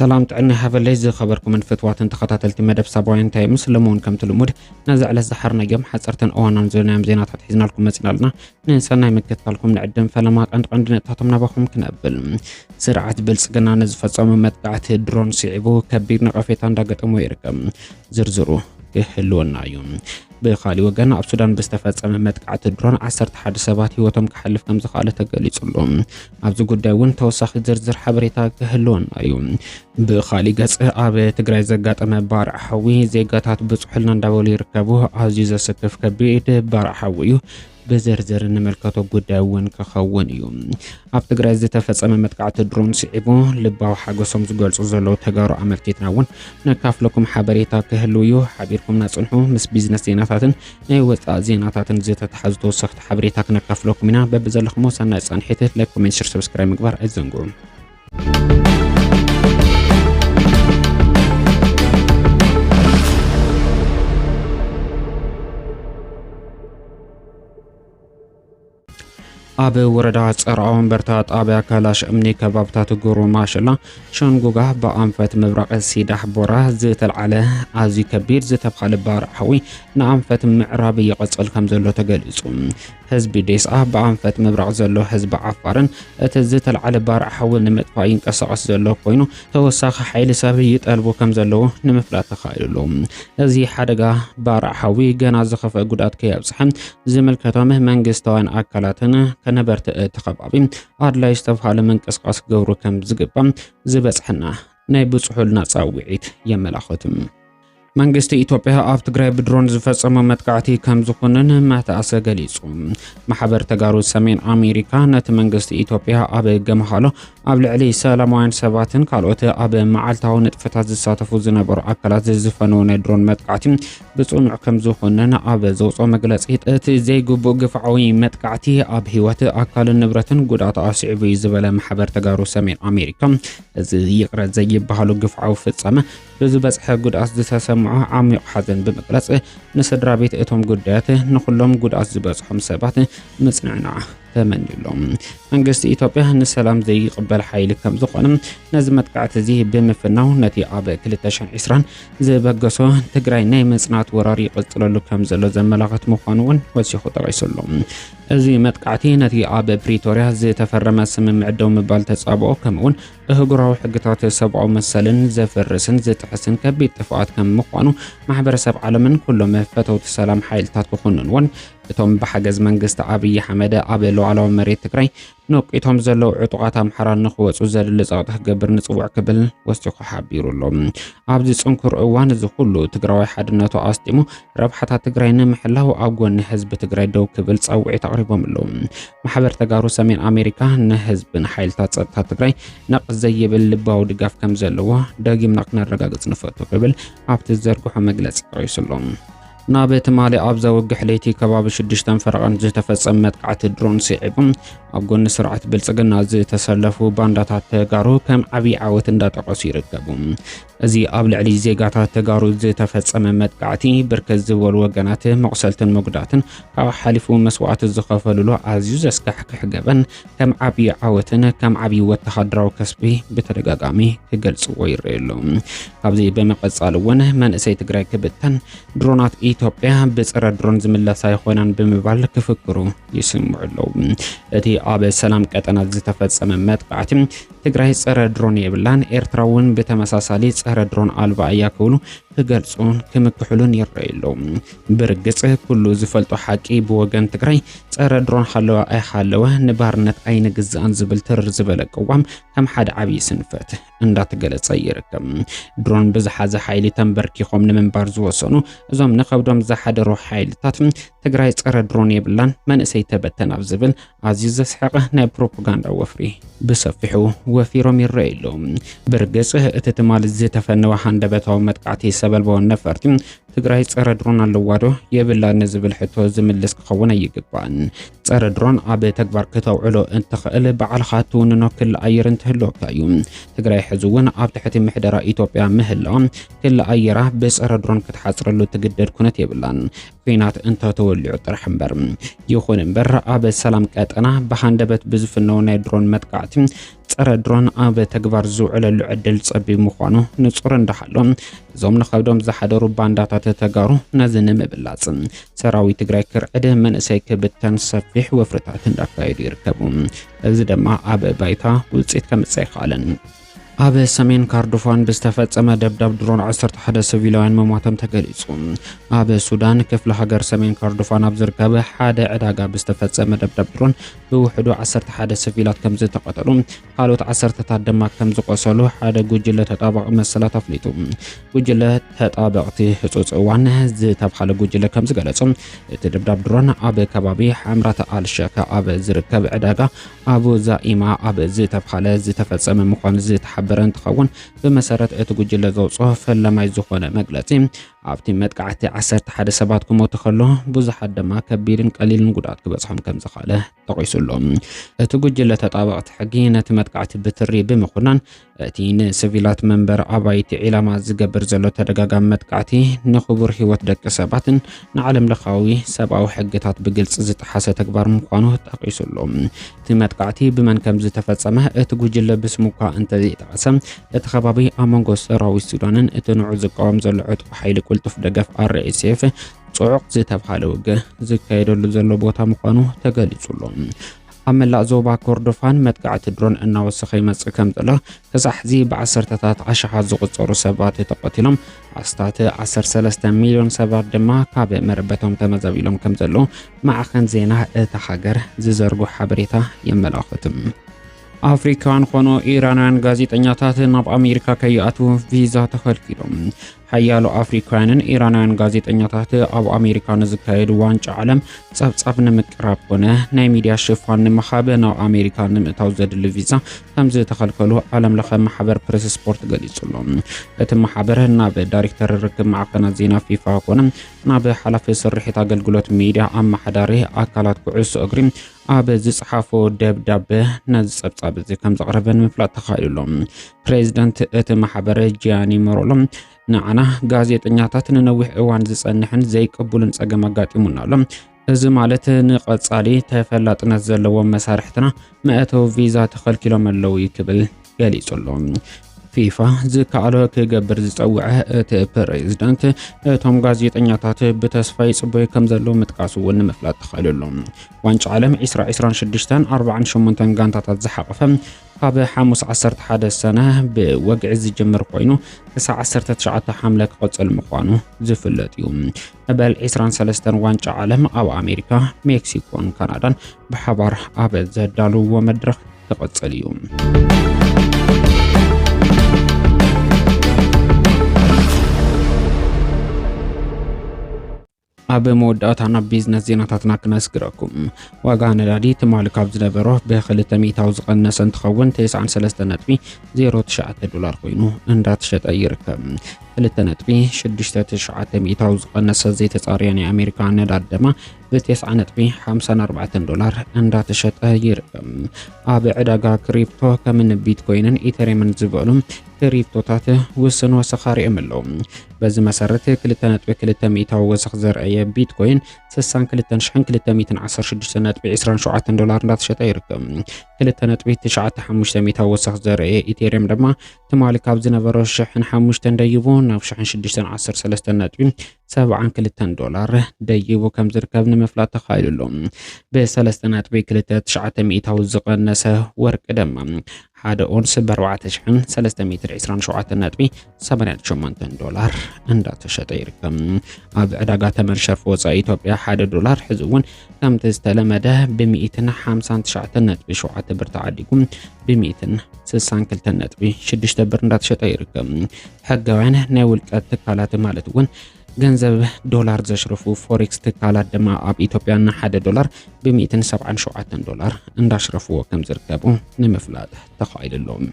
سلام تعنا هذا زي خبركم من فتوات تخطاتلتي مدب سابوين تاي مسلمون كم تلمود نزع للزحرنا جم حصرتن أوانا نزلنا زينات حيزنا لكم مسنا لنا ننسانا مكتالكم نعدم فلما عندنا تحطمنا بخم كنقبل سرعة بلسقنا نزفت صمم متقعت درون سيعبو كبير نقفيتان داقت يركم زرزرو يحلونا يوم بخالي وجنا أبسودان بستفاد متقعت درون 11 سبات هوتهم كحلف كم زخالة تقليصلهم أبزو قداون توسخ زرزر حبريتا كهلون أيوم بخالي قص أب تجري زقات أما بارع حوي زقاتات بصحلنا نداولي يركبوه عزيز سكف كبير بارع حويه بزرزر نملكته قداون كخون يوم أب تجري زتفاصم متقعت درون سيعبو لباو حاجوسهم زقالص زلو تجارو عملتيتناون نكاف لكم حبريتا كهلويو حبيركم نصنحو مس بيزنس زيناتاتن ناي وصا زيناتاتن زتتحزتو سخت حبريتا كنكاف لكم هنا ببزلخمو سنا صنحيت لايك كومنت شير سبسكرايب مغبار ايزنغو أب وردا صرعون برتات أبا كلاش أمني كبابتات جورو ماشلا شنغوغا بأنفت مبرق السيدح بورا زيت العلا عزي كبير زيت بخال بارع حوي نأنفت معرابي يقصل كمزلو تقليصون حزب ديسعة بأنفت مبرق زلو حزب عفارن اتزيت العلا بارع حوي نمتفاين كساقس زلو كوينو توساق حيل سابي يتقلبو كمزلو نمفلا تخايلو ازي حدقا بارع حوي جانا زخف قدات كيابسحن زمل كتامه منقستوان أكلاتنا كنبرت تخبابي أدلا يستفحال من قسقاس قورو كم زقبام زبصحنا ناي بصحولنا صاوعيت يملاختم መንግስቲ ኢትዮጵያ ኣብ ትግራይ ብድሮን ዝፈጸመ መጥቃዕቲ ከም ዝኾነን ማተኣሰ ገሊጹ ማሕበር ተጋሩ ሰሜን ኣሜሪካ ነቲ መንግስቲ ኢትዮጵያ ኣብ ገመሃሎ ኣብ ልዕሊ ሰላማውያን ሰባትን ካልኦት ኣብ መዓልታዊ ንጥፈታት ዝሳተፉ ዝነበሩ ኣካላት ዝፈነው ናይ ድሮን መጥቃዕቲ ብጽኑዕ ከም ዝኾነን ኣብ ዘውፅኦ መግለጺ እቲ ዘይግቡእ ግፍዓዊ መጥቃዕቲ ኣብ ህይወት ኣካልን ንብረትን ጉድኣት ኣስዒቡ ዝበለ ማሕበር ተጋሩ ሰሜን ኣሜሪካ እዚ ይቕረጽ ዘይበሃሉ ግፍዓዊ ፍጻመ ብዝበጽሐ ጉድኣት ዝተሰምዖ عميق حزن بمقلص نسدرا بيت اتهم قدات نخلهم قدات زبصحهم سبات مصنعنا تمنيلهم منجست إثيوبيا نسلام زي قبل حيل كم زخنم نزمت قعت زي بمفناو نتي اب 2020 زي بقصو تግራይ ናይ መጽናት ወራሪ ይቀጽለሉ ከም ዘሎ ዘመላኽት ምዃኑን ወሲኹ ጠቂሱሎም እዚ መጥቃዕቲ ነቲ ኣብ ፕሪቶሪያ ዝተፈረመ ስምምዕ ደው ምባል ተጻብኦ ከምኡን እህጉራዊ ሕግታት ሰብኣዊ መሰልን ዘፈርስን ዝጥሕስን ከቢድ ጥፍኣት ከም ምዃኑ ማሕበረሰብ ዓለምን ኩሎም ፈተውቲ ሰላም ሓይልታት ክኾኑን እቶም በሓገዝ መንግስቲ አብይ አሕመድ ኣብ ሉዓላዊ መሬት ትግራይ ነቂቶም ዘለው ዕጡቃት ኣምሓራ ንኽወፁ ዘድሊ ጸቕጢ ክገብር ንጽውዕ ክብል ወሲኹ ሓቢሩሎም ኣብዚ ጽንኩር እዋን እዚ ኩሉ ትግራዋይ ሓድነቱ ኣስጢሙ ረብሓታት ትግራይ ንምሕላው ኣብ ጎኒ ህዝቢ ትግራይ ደው ክብል ጸውዒት ኣቕሪቦም ኣለዉ ማሕበር ተጋሩ ሰሜን ኣሜሪካ ንህዝብን ሓይልታት ጸጥታ ትግራይ ነቕዝ ዘይብል ልባዊ ድጋፍ ከም ዘለዎ ዳግምና ክነረጋግጽ ንፈቱ ክብል ኣብቲ ዘርግሖ መግለጺ ቀሪሱሎም نابت مالي أبزا وقحليتي كباب 6 فرقان زتفصم متقعت درون سيعبم أبقون سرعة بلصقنا زي تسلفو بانداتات تغارو كم عبي عوت انداتقص يركبون ازي قبل علي زيغاتات تغارو زي تفصم متقعتي بركز زول وغنات مقسلتن مقداتن او حالفو مسوعات الزخافلو عزيز اسكحك حقبن كم عبي عوتن كم عبي وتخدراو كسبي بترغاغامي كገልጽዎ ይረየሉ ካብዚ በመቀጻልወን መንእሰይ ትግራይ ክብተን ድሮናት ኢትዮጵያ በጸረ ድሮን ዝምላሳ ይኾናን በመባል ክፍክሩ ይስምዑለው እቲ ኣብ ሰላም ቀጠና ዝተፈጸመ መጥቃዕቲ ትግራይ ጸረ ድሮን የብላን ኤርትራውን በተመሳሳሊ ጸረ ድሮን አልባ ያከውሉ ክገልጹን ክምክሕሉን ይረየለው ብርግጽ ኩሉ ዝፈልጦ ሓቂ ብወገን ትግራይ ጸረ ድሮን ሓለዋ ኣይ ሓለዋ ንባርነት ኣይንግዛን ዝብል ትር ዝበለቀዋም ከም ሓደ ዓቢ ስንፈት እንዳተገለጸ ይርከብ ድሮን ብዝሓዘ ሓይሊ ተንበርኪኾም ንምንባር ዝወሰኑ እዞም ንኸብዶም ዝሓደሩ ሓይልታት ትግራይ ጸረ ድሮን የብላን መንእሰይ ተበተን ኣብ ዝብል ኣዝዩ ዘስሐቀ ናይ ፕሮፓጋንዳ ወፍሪ ብሰፊሑ ወፊሮም ይረየለው ብርግጽ እቲ ትማል ዝተፈነወ ሃንደበታዊ መጥቃዕቲ ሰበልባው ነፈርቲ ትግራይ ፀረ ድሮን ኣለዋዶ የብላን ዝብል ሕቶ ዝምልስ ክኸውን ኣይግባእን ፀረ ድሮን ኣብ ተግባር ከተውዕሎ እንትኽእል ባዕልኻ ትውንኖ ክል ኣየር እንትህልወካ እዩ ትግራይ ሕዚ እውን ኣብ ትሕቲ ምሕደራ ኢትዮጵያ ምህላዋ ክል ኣየራ ብፀረ ድሮን ክትሓፅረሉ ትግደድ ኩነት የብላን ኩናት እንተተወልዑ ጥራሕ እምበር ይኹን እምበር ኣብ ሰላም ቀጠና ብሃንደበት ብዝፍነው ናይ ድሮን መጥቃዕቲ ፀረ ድሮን ኣብ ተግባር ዝውዕለሉ ዕድል ፀቢብ ምዃኑ ንጹር እንዳሃሎ እዞም ንኸብዶም ዝሓደሩ ባንዳታት ተጋሩ ነዚ ንምብላፅ ሰራዊት ትግራይ ክርዕድ መንእሰይ ክብተን ሰፊሕ ወፍርታት እንዳካየዱ ይርከቡ እዚ ድማ ኣብ ባይታ ውፅኢት ከምፅእ ይኽኣለን ኣብ ሰሜን ካርዶፋን ብዝተፈጸመ ደብዳብ ድሮን 11 ሲቪላውያን መሞቶም ተገሊጹ ኣብ ሱዳን ክፍለ ሃገር ሰሜን ካርዶፋን ኣብ ዝርከብ ሓደ ዕዳጋ ብዝተፈጸመ ደብዳብ ድሮን ብውሕዱ 11 ሲቪላት ከም ዝተቐተሉ ካልኦት 10ታት ድማ ከም ዝቆሰሉ ሓደ ጉጅለ ተጣባቂ መሰላት ኣፍሊጡ ጉጅለ ተጣባቕቲ ህጹጽ እዋን ዝተባሃለ ጉጅለ ከም ዝገለጹ እቲ ደብዳብ ድሮን ኣብ ከባቢ ሓምራተ ኣልሸካ ኣብ ዝርከብ ዕዳጋ ኣቡ ዛኢማ ኣብ ዝተባሃለ ዝተፈጸመ ምዃኑ ዝተሓበረ እንትኸውን ብመሰረት እቲ ጉጅለ ዘውፅኦ ፈላማይ ዝኾነ መግለጺ ኣብቲ መጥቃዕቲ 11 ሰባት ክሞቱ ከሎ ብዙሓት ድማ ከቢድን ቀሊልን ጉድኣት ክበጽሖም ከም ዝኽኣለ ተቂሱሎም እቲ ጉጅለ ተጣባቕቲ ሕጊ ነቲ መጥቃዕቲ ብትሪ ብምኹናን እቲ ንሲቪላት መንበር ኣባይቲ ዒላማ ዝገብር ዘሎ ተደጋጋሚ መጥቃዕቲ ንኽቡር ህይወት ደቂ ሰባትን ንዓለም ለኻዊ ሰብኣዊ ሕግታት ብግልጽ ዝጠሓሰ ተግባር ምዃኑ ተቂሱሎም እቲ መጥቃዕቲ ብመን ከም ዝተፈጸመ እቲ ጉጅለ ብስሙኳ እንተዘይጠቐሰ እቲ ከባቢ ኣብ መንጎ ሰራዊት ሱዳንን እቲ ንዑ ዝቃወም ዘሎ ዕጡቕ ሓይሊ ቁልጡፍ ደገፍ RSF ጽዑቕ ዝተባሃለ ውግእ ዝካየደሉ ዘሎ ቦታ ምዃኑ ተገሊጹሎም ኣብ መላእ ዞባ ኮርዶፋን መጥቃዕቲ ድሮን እናወሰኸ ይመጽእ ከም ዘሎ ክሳሕዚ ብዓሰርተታት ዓሽሓት ዝቁጸሩ ሰባት ተቐቲሎም ኣስታት 13 ሚልዮን ሰባት ድማ ካብ መረበቶም ተመዛቢሎም ከም ዘሎ ማዕኸን ዜና እታ ሃገር ዝዘርጉ ሓበሬታ የመላኽት ኣፍሪካውያን ኮኑ ኢራናውያን ጋዜጠኛታት ናብ ኣሜሪካ ከይኣትዉ ቪዛ ተኸልኪሎም ሓያሎ ኣፍሪካውያንን ኢራናውያን ጋዜጠኛታት ኣብ ኣሜሪካ ንዝካየድ ዋንጫ ዓለም ጸብጻብ ንምቅራብ ኮነ ናይ ሚድያ ሽፋን ንምኻብ ናብ ኣሜሪካ ንምእታው ዘድሊ ቪዛ ከም ዝተኸልከሉ ዓለም ለኸ ማሕበር ፕሬስ ስፖርት ገሊጹሎም እቲ ማሕበር ናብ ዳይሬክተር ርክብ ማዕከናት ዜና ፊፋ ኮነ ናብ ሓላፊ ስርሒት ኣገልግሎት ሚድያ ኣማሓዳሪ ኣካላት ኩዕሶ እግሪ ኣብ ዝጽሓፎ ደብዳቤ ነዚ ጸብጻብ እዚ ከም ዘቕረበ ንምፍላጥ ተኻኢሉሎም ፕሬዚደንት እቲ ማሕበር ጂያኒ ሞሮሎም ንዓና ጋዜጠኛታት ንነዊሕ እዋን ዝጸንሕን ዘይቅቡልን ጸገም ኣጋጢሙና ኣሎ እዚ ማለት ንቐጻሊ ተፈላጥነት ዘለዎም መሳርሕትና መእተዊ ቪዛ ተኸልኪሎም ኣለዉ ይክብል ገሊጹሎም ፊፋ ዝከኣሎ ክገብር ዝጸውዐ እቲ ፕሬዚደንት እቶም ጋዜጠኛታት ብተስፋ ይጽበዩ ከም ዘለዉ ምጥቃሱ እውን ንምፍላጥ ተኻኢሉሎም ዋንጫ ዓለም 2026 48 ጋንታታት ዝሓቐፈ ካብ ሓሙስ 11 ሰነ ብወግዒ ዝጅምር ኮይኑ ክሳብ 19 ሓምለ ክቕጽል ምዃኑ ዝፍለጥ እዩ መበል 23 ዋንጫ ዓለም ኣብ ኣሜሪካ ሜክሲኮን ካናዳን ብሓባር ኣብ ዘዳልውዎ መድረኽ ክቕጽል እዩ ኣብ መወዳእታ ናብ ቢዝነስ ዜናታትና ክነስግረኩም ዋጋ ነዳዲ ትማሊ ካብ ዝነበሮ ብ200 ዝቐነሰ እንትኸውን 93.09 ዶላር ኮይኑ እንዳተሸጠ ይርከብ 2.69 ዝቐነሰ ዘይተጻርየ ናይ ኣሜሪካ ነዳዲ ድማ ብ9.54 ዶላር እንዳተሸጠ ይርከብ ኣብ ዕዳጋ ክሪፕቶ ከም ቢትኮይንን ኢተሪየምን ዝበሉ ክሪፕቶታት ውስን ወሰኽ ሪኦም ኣለዉ በዚ መሰረት 2.2 ወሰኽ ዘርአየ ቢትኮይን 62,216.27 ዶላር እንዳተሸጠ ይርከብ 2.95 ወሰኽ ዘርአየ ኢተሪየም ድማ ትማሊ ካብ ዝነበሮ 1,500 ደይቡ ናብ 1,613.72 ዶላር ደይቡ ከም ዝርከብ ንምፍላጥ ተኻኢሉሎም ብ3.29 ዝቐነሰ ወርቂ ድማ ሓደ ኦንስ ብ4,327.88 ዶላር እንዳተሸጠ ይርከብ ኣብ ዕዳጋ ተመን ሸርፍ ወፃኢ ኢትዮጵያ 1 ዶላር ሕዚ እውን ከምቲ ዝተለመደ ብ159.7 ብር ተዓዲጉ ብ162.6 ብር እንዳተሸጠ ይርከብ ሕጋውያን ናይ ውልቀት ትካላት ማለት እውን ገንዘብ ዶላር ዘሽርፉ ፎሬክስ ትካላት ድማ ኣብ ኢትዮጵያ ና 1 ዶላር ብ177 ዶላር እንዳሽረፍዎ ከም ዝርከቡ ንምፍላጥ ተኻኢሉሎም